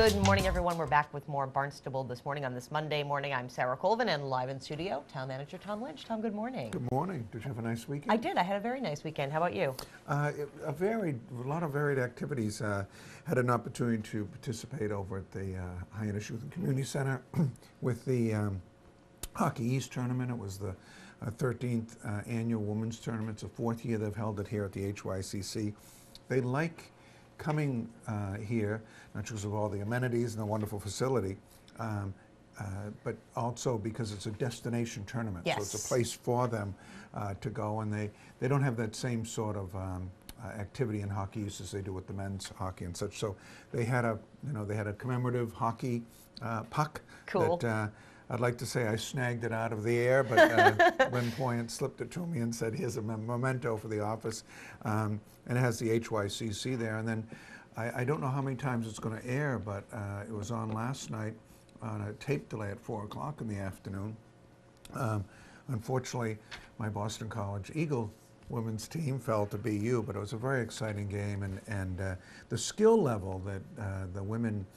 Good morning, everyone. We're back with more Barnstable This Morning on this Monday morning. I'm Sarah Colvin, and live in studio, Town Manager Tom Lynch. Tom, good morning. Good morning. Did you have a nice weekend? I did. I had a very nice weekend. How about you? A lot of varied activities. Had an opportunity to participate over at the Hyannis Youth and Community Center with the Hockey East tournament. It was the 13th annual women's tournament. It's the fourth year they've held it here at the HYCC. They like coming here, not just of all the amenities and the wonderful facility, but also because it's a destination tournament. Yes. So it's a place for them to go, and they don't have that same sort of activity in Hockey East as they do with the men's hockey and such. So they had a commemorative hockey puck. Cool. That I'd like to say I snagged it out of the air, but Lynn Poyant slipped it to me and said, "Here's a memento for the office," and it has the HYCC there. And then I don't know how many times it's going to air, but it was on last night on a tape delay at 4 o'clock in the afternoon. Unfortunately, my Boston College Eagle women's team fell to BU, but it was a very exciting game, and the skill level that the women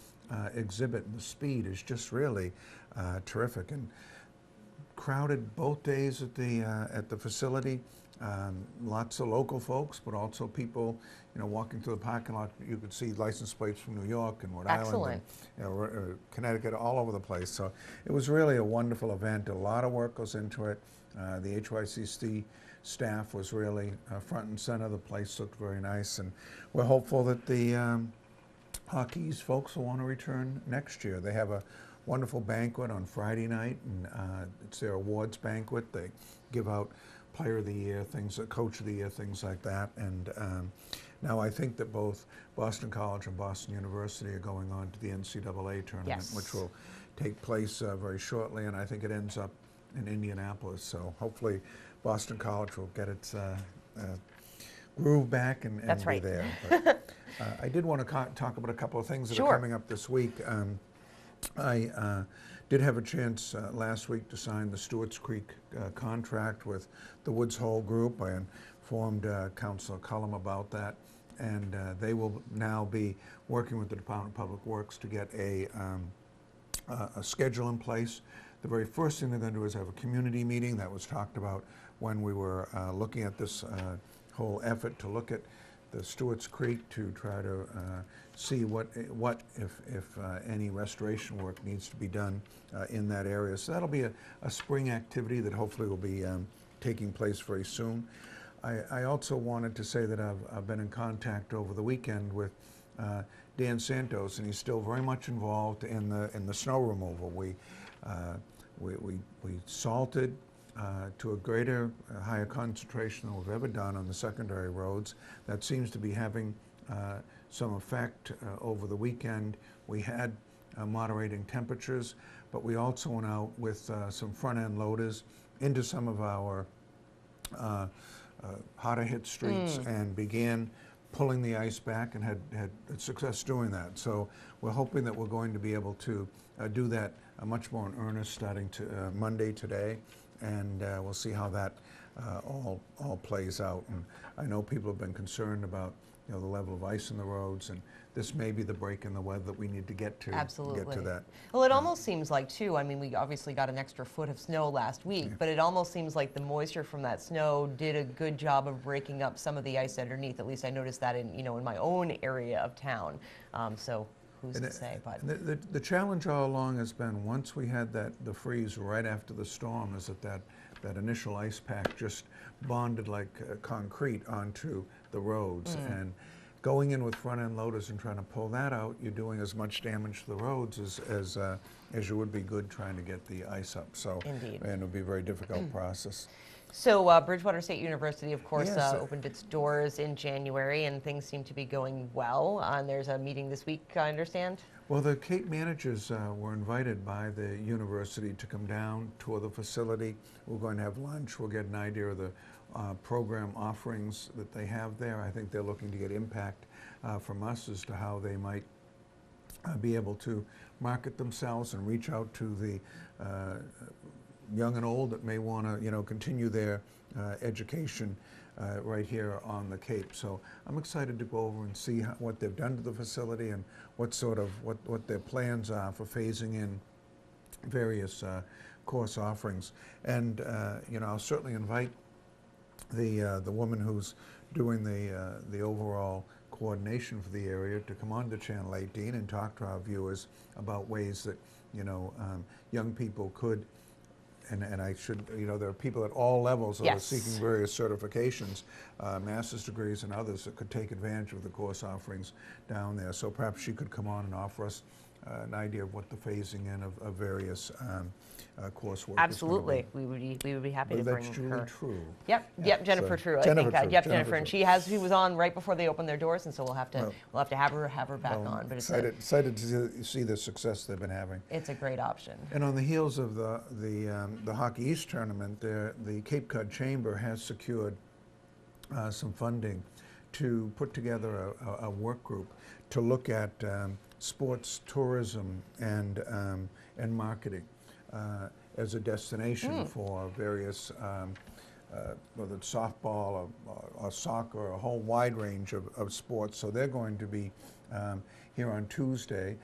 exhibit and the speed is just really terrific. And crowded both days at the facility. Lots of local folks, but also people, walking through the parking lot. You could see license plates from New York and Rhode Island, and, Connecticut, all over the place. So it was really a wonderful event. A lot of work goes into it. The HYCC staff was really front and center. The place looked very nice, and we're hopeful that the Hockey East folks will want to return next year. They have a wonderful banquet on Friday night, and it's their awards banquet. They give out Player of the Year, Coach of the Year, things like that. And now I think that both Boston College and Boston University are going on to the NCAA tournament, Yes. which will take place very shortly, and I think it ends up in Indianapolis. So hopefully Boston College will get its groove back and That's be right. there. But, I did want to talk about a couple of things that Sure. are coming up this week. I did have a chance last week to sign the Stewart's Creek contract with the Woods Hole Group. I informed Councilor Cullum about that, and they will now be working with the Department of Public Works to get a schedule in place. The very first thing they're going to do is have a community meeting. That was talked about when we were looking at this whole effort to look at the Stewart's Creek to try to see what if any restoration work needs to be done in that area. So that'll be a spring activity that hopefully will be taking place very soon. I also wanted to say that I've been in contact over the weekend with Dan Santos, and he's still very much involved in the snow removal. We salted to a higher concentration than we've ever done on the secondary roads. That seems to be having some effect over the weekend. We had moderating temperatures, but we also went out with some front-end loaders into some of our hotter hit streets and began pulling the ice back, and had success doing that. So we're hoping that we're going to be able to do that much more in earnest starting to Monday today, and we'll see how that all plays out. And I know people have been concerned about the level of ice in the roads, and this may be the break in the weather that we need to get to. Absolutely. Get to that. Well, it almost seems like, too, I mean, we obviously got an extra foot of snow last week, but it almost seems like the moisture from that snow did a good job of breaking up some of the ice underneath. At least I noticed that in my own area of town. So who's to say? But the challenge all along has been, once we had the freeze right after the storm, is that initial ice pack just bonded like concrete onto the roads. And going in with front-end loaders and trying to pull that out, you're doing as much damage to the roads as you would be good trying to get the ice up. So, Indeed. And it'll be a very difficult process. So Bridgewater State University, of course, Yes. opened its doors in January, and things seem to be going well. And there's a meeting this week, I understand. Well, the Cape managers were invited by the university to come down, tour the facility. We're going to have lunch. We'll get an idea of the program offerings that they have there. I think they're looking to get impact from us as to how they might be able to market themselves and reach out to the young and old that may want to, continue their education right here on the Cape. So I'm excited to go over and see what they've done to the facility and what their plans are for phasing in various course offerings. And I'll certainly invite the woman who's doing the overall coordination for the area to come on to Channel 18 and talk to our viewers about ways that young people could, and I should, there are people at all levels that are seeking various certifications, master's degrees and others that could take advantage of the course offerings down there. So perhaps she could come on and offer us an idea of what the phasing in of various coursework Absolutely. is going to be. We would be happy to bring That's her. Julie True. Yep, Jennifer True. Jennifer, and she was on right before they opened their doors, and so we'll have to have her back on. But excited to see the success they've been having. It's a great option. And on the heels of the Hockey East tournament, the Cape Cod Chamber has secured some funding to put together a work group to look at sports tourism and marketing as a destination for various, whether it's softball or soccer, or a whole wide range of sports. So they're going to be here on Tuesday.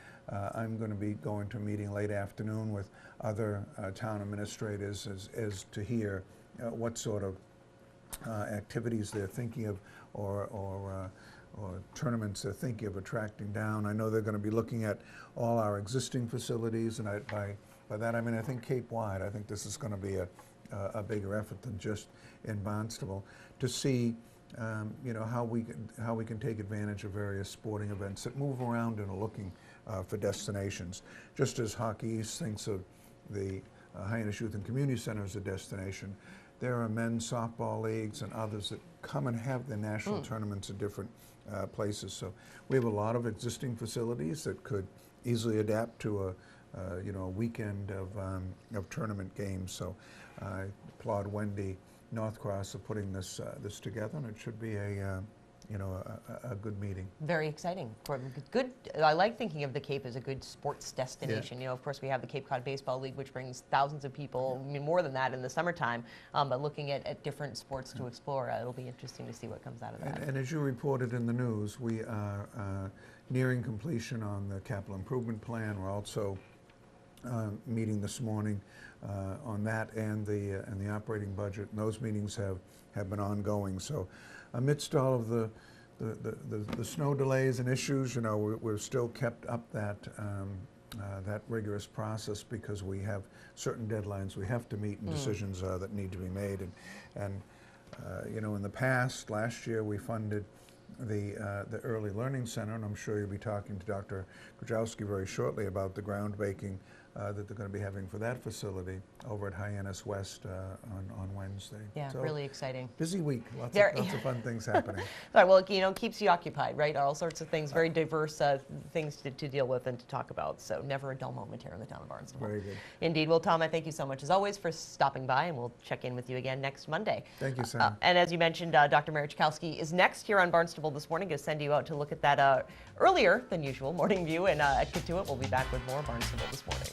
I'm going to be going to a meeting late afternoon with other town administrators as to hear what sort of activities they're thinking of or tournaments they're thinking of attracting down. I know they're going to be looking at all our existing facilities, and by that I mean I think Cape-wide. I think this is going to be a bigger effort than just in Barnstable to see how we can take advantage of various sporting events that move around and are looking for destinations. Just as Hockey East thinks of the Hyannis Youth and Community Center as a destination, there are men's softball leagues and others that come and have their national tournaments at different places. So we have a lot of existing facilities that could easily adapt to a weekend of tournament games. So I applaud Wendy Northcross for putting this together, and it should be a good meeting. Very exciting. Good. I like thinking of the Cape as a good sports destination. Yeah. Of course, we have the Cape Cod Baseball League, which brings thousands of people, I mean, more than that in the summertime. But looking at different sports to explore, it'll be interesting to see what comes out of that. And as you reported in the news, we are nearing completion on the capital improvement plan. We're also meeting this morning on that and the operating budget. And those meetings have been ongoing. So amidst all of the snow delays and issues, we've still kept up that rigorous process because we have certain deadlines we have to meet and decisions that need to be made. And in the past, last year we funded the Early Learning Center, and I'm sure you'll be talking to Dr. Grajowski very shortly about the groundbreaking that they're going to be having for that facility over at Hyannis West on Wednesday. Yeah, so really exciting. Busy week, lots of fun things happening. All right, well, keeps you occupied, right? All sorts of things, very diverse things to deal with and to talk about. So never a dull moment here in the town of Barnstable. Very good. Indeed. Well, Tom, I thank you so much as always for stopping by, and we'll check in with you again next Monday. Thank you, Sam. And as you mentioned, Dr. Marichkowski is next here on Barnstable This Morning. Going to send you out to look at that earlier than usual morning view, and get to it. We'll be back with more Barnstable This Morning.